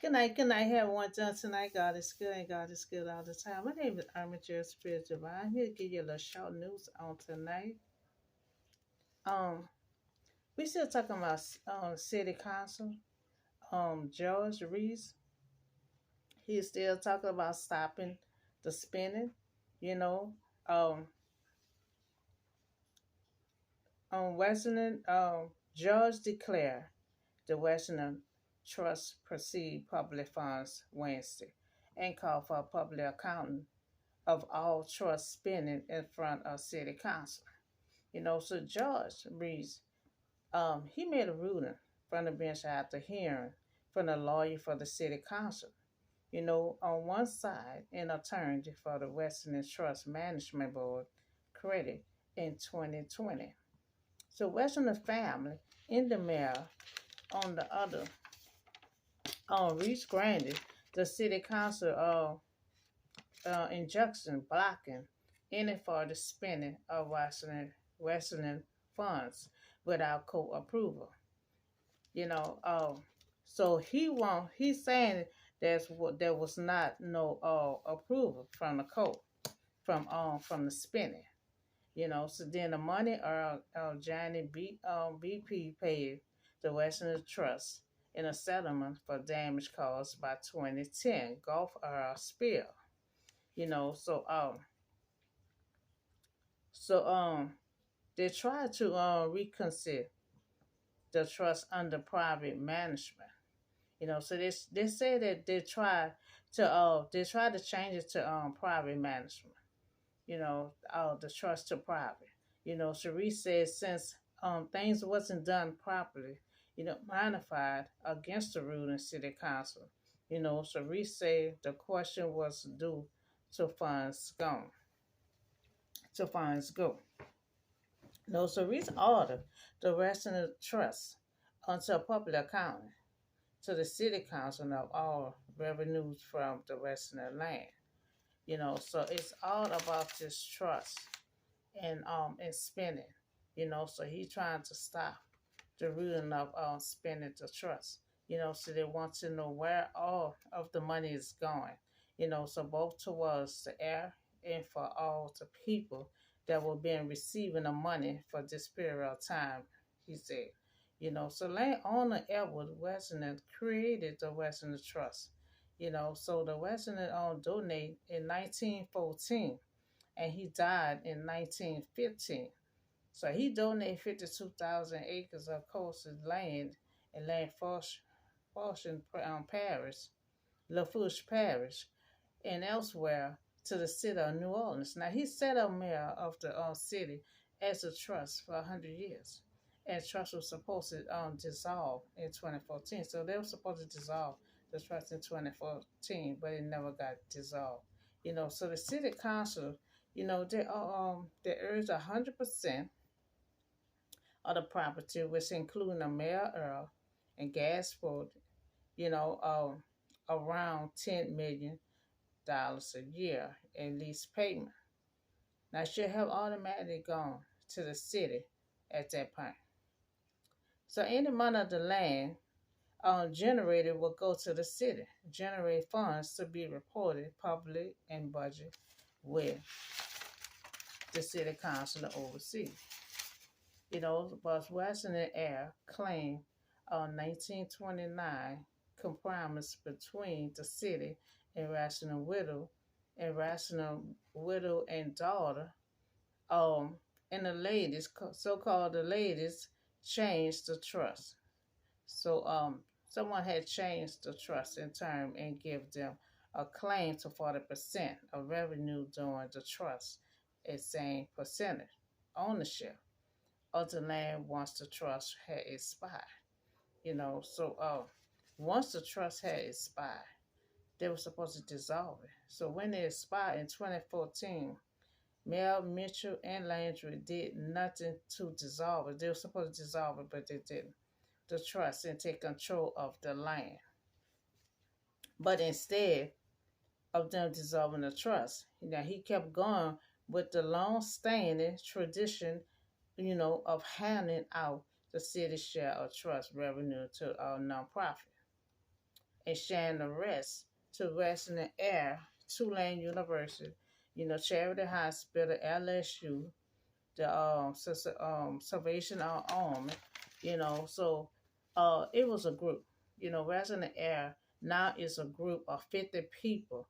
Good night. Have one done tonight. God is good and God is good all the time. My name is Armature Spirit Divine. I'm here to give you a little short news on tonight. Um, we still talking about City Council. George Reese, he's still talking about stopping the spending. You know, um, on Western, George declared the Western Trust proceed public funds Wednesday and called for a public accounting of all trust spending in front of city council. So George Reese, he made a ruling from the bench after hearing from the lawyer for the city council. On one side, an attorney for the Western Trust Management Board credit in 2020. So Western family in the mayor on the other, on Reese granted the city council injunction blocking any further spending of Western funds without court approval. You know, so he's saying there was not no approval from the court from the spending. So then the money Johnny BP paid the Western Trust in a settlement for damage caused by 2010 Gulf oil spill. You know, so um so they tried to reconsider the trust under private management. So they say that they try to change it to private management. The trust to private. Sharice says since things wasn't done properly, modified against the ruling city council. Sharice said the question was due to funds gone. To funds go. No, Sharice ordered the rest of the trust until public accounting to the city council of all revenues from the rest of the land. So it's all about this trust and spending. So he trying to stop the ruling of spending the trust. So they want to know where all of the money is going. So both towards the air and for all the people that will be receiving the money for this period of time, he said. So landowner Edward Weston created the Western Trust. So the Western donate in 1914 and he died in 1915. So he donated 52,000 acres of coastal land in Fortune Parish, Lafourche Parish, and elsewhere to the city of New Orleans. Now he set up mayor of the city as a trust for 100 years. And trust was supposed to dissolve in 2014. So they were supposed to dissolve the trust in 2014, but it never got dissolved. So the city council, they urged 100% of the property, which including a mayor earl and gas for, you know, around $10 million a year in lease payment. Now, it should have automatically gone to the city at that point. So any money of the land generated will go to the city, generate funds to be reported public and budget with the city council to oversee. But Western Air claimed on 1929 compromise between the city and Rational Widow and daughter. And the ladies, so-called the ladies, changed the trust. So someone had changed the trust in term and give them a claim to 40% of revenue during the trust at same percentage ownership of the land once the trust had expired. So once the trust had expired, they were supposed to dissolve it. So when it expired in 2014, Mel Mitchell and Landry did nothing to dissolve it. They were supposed to dissolve it, but they didn't. The trust and take control of the land. But instead of them dissolving the trust, he kept going with the long-standing tradition, of handing out the city share of trust revenue to a nonprofit. and sharing the rest to rest in the air, Tulane University, Charity Hospital, LSU, the Salvation Army, so it was a group, Rest in the Air now is a group of 50 people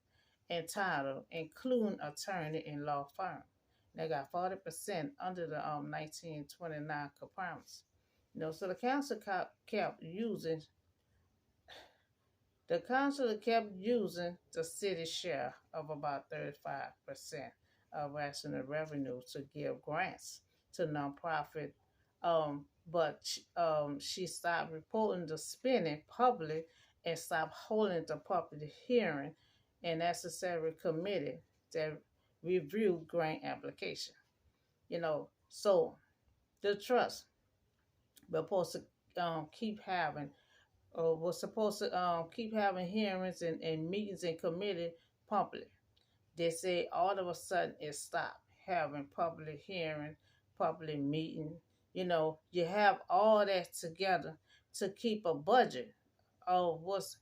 entitled, including attorney and law firm. They got 40% under the 1929 compromise. So the council kept using the city share of about 35% of national revenue to give grants to nonprofit. But she stopped reporting the spending public and stopped holding the public hearing and necessary committee that reviewed grant application. So the trust was supposed to keep having was supposed to keep having hearings and meetings and committee public. They say all of a sudden it stopped having public hearing, public meeting. You have all that together to keep a budget of what's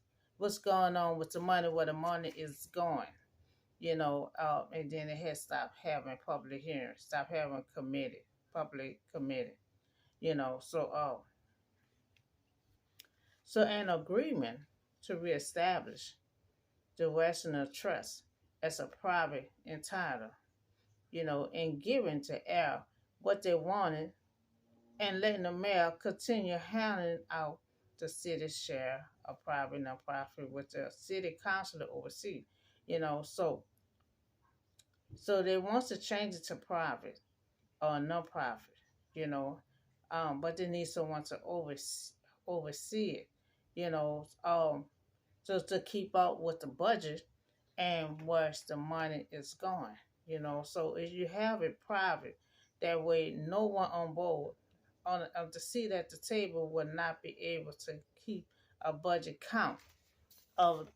going on with the money, where the money is going. And then it has stopped having public hearings, stopped having public committee. So an agreement to reestablish the National Trust as a private entitled, and giving to air what they wanted and letting the mayor continue handing out the city's share of private nonprofit with the city council to oversee. You know, so so they want to change it to private or nonprofit, you know, but they need someone to oversee it, you know, just to keep up with the budget and where the money is going, So if you have it private, that way no one on board on the seat at the table will not be able to keep a budget count of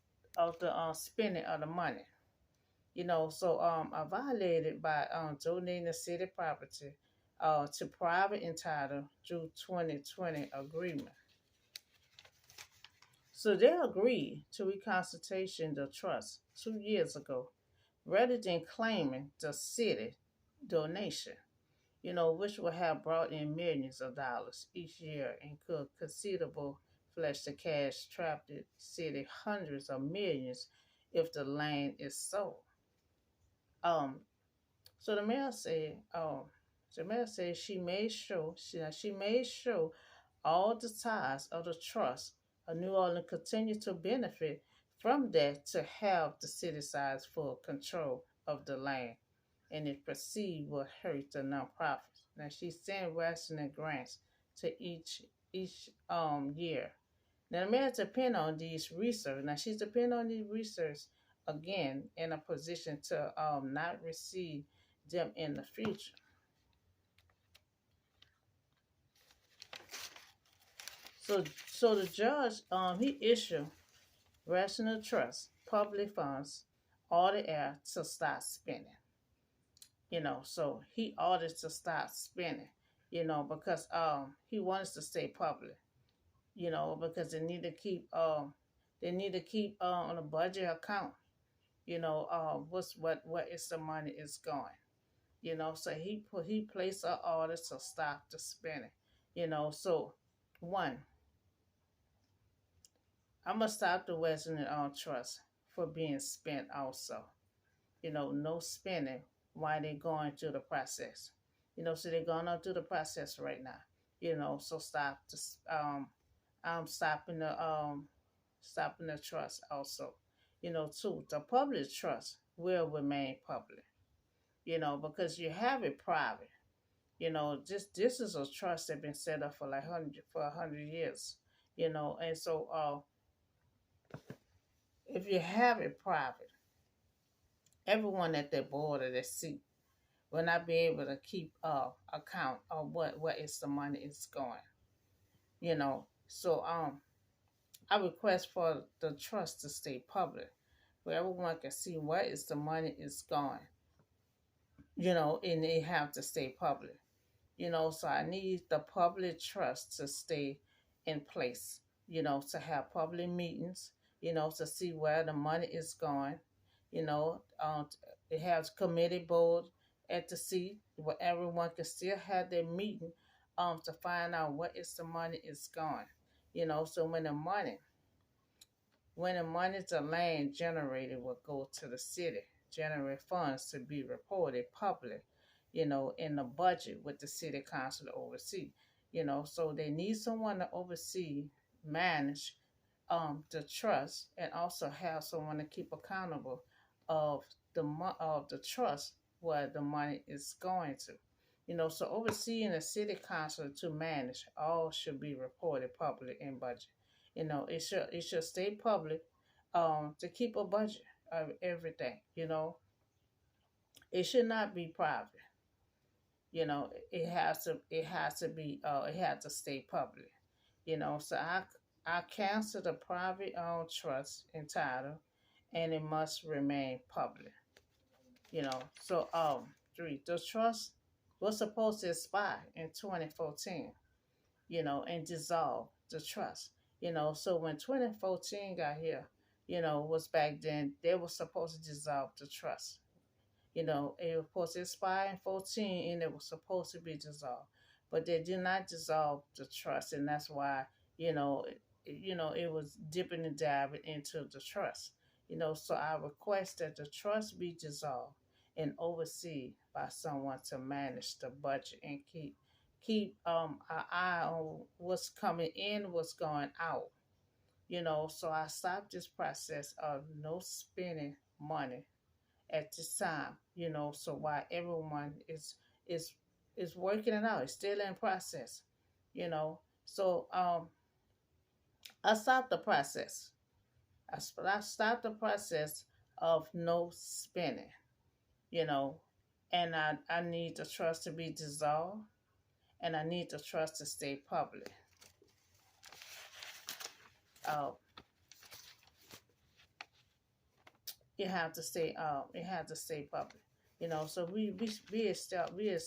the spending of the money. So I violated by donating the city property to private entitled through 2020 agreement. So they agreed to reconstitution the trust 2 years ago, rather than claiming the city donation, which would have brought in millions of dollars each year and could considerable flesh the cash trapped the city hundreds of millions if the land is sold. Um, so the mayor said she made sure all the ties of the trust of New Orleans continue to benefit from that to have the city size full control of the land and if perceived will hurt the nonprofits. Now she's sending rational grants to each year. Now the mayor depend on these research. Now she's depending on these research again in a position to not receive them in the future. So the judge he issued rational trust public funds order air to stop spending. So he ordered to stop spending. Because he wants to stay public. Because they need to keep on a budget account. What is the money is going. So he placed an order to stop the spending. So one, I'm gonna stop the Western Trust for being spent also. No spending while they're going through the process. So they're going through the process right now. So stop this stopping the trust also. Two, the public trust will remain public, because you have it private. This is a trust that been set up for 100 years, and so if you have it private, everyone at that board or that seat will not be able to keep account of where is the money is going. So I request for the trust to stay public, where everyone can see where is the money is going. And they have to stay public. So I need the public trust to stay in place. To have public meetings, to see where the money is going. You know, it has committee board at the seat where everyone can still have their meeting to find out where is the money is going. So when the money the land generated will go to the city, generate funds to be reported public, in the budget with the city council to oversee. So they need someone to oversee, manage the trust, and also have someone to keep accountable of the trust where the money is going to. So overseeing the city council to manage all should be reported public in budget. It should stay public, to keep a budget of everything. It should not be private. It has to stay public. So I cancel the private owned trust entitled, and it must remain public. So 3, the trust was supposed to expire in 2014, and dissolve the trust. So when 2014 got here, was back then they were supposed to dissolve the trust. It was supposed to expire in 14, and it was supposed to be dissolved. But they did not dissolve the trust, and that's why, it was dipping and diving into the trust. So I request that the trust be dissolved and overseen by someone to manage the budget and keep our eye on what's coming in, what's going out. So I stopped this process of no spending money at this time. So while everyone is is working it out, it's still in process. So I stopped the process. I stopped the process of no spending. You know, and I need the trust to be dissolved, and I need the trust to stay public. Uh, it have to stay public. So we is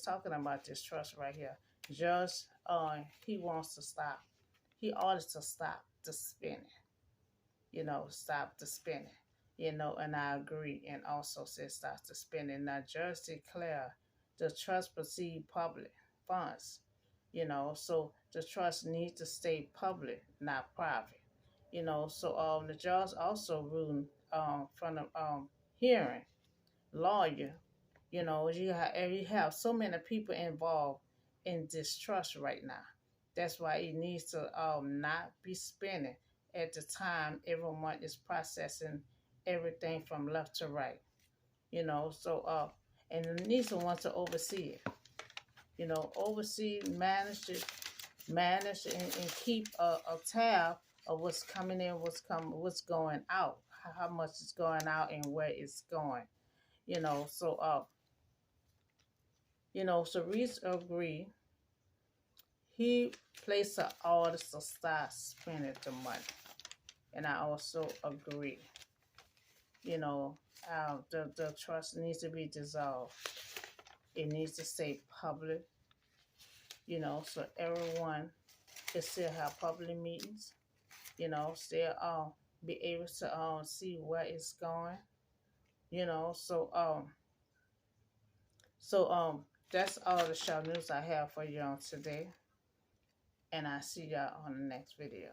talking about this trust right here. Judge, he wants to stop. He orders to stop the spending. Stop the spending. And I agree, and also says stop the spending. Now, judge declare the trust proceed public funds. So the trust needs to stay public, not private. So the judge also ruled, from the hearing lawyer. You have so many people involved in this trust right now. That's why it needs to not be spending at the time everyone is processing everything from left to right. So and it needs someone to oversee it. Oversee, manage and keep a tab of what's coming in, what's going out, how much is going out, and where it's going. So Reese agreed. He placed an order to start spending the money, and I also agree. The trust needs to be dissolved. It needs to stay public. So everyone can still have public meetings. Still be able to see where it's going. So that's all the show news I have for you on today, and I see y'all on the next video.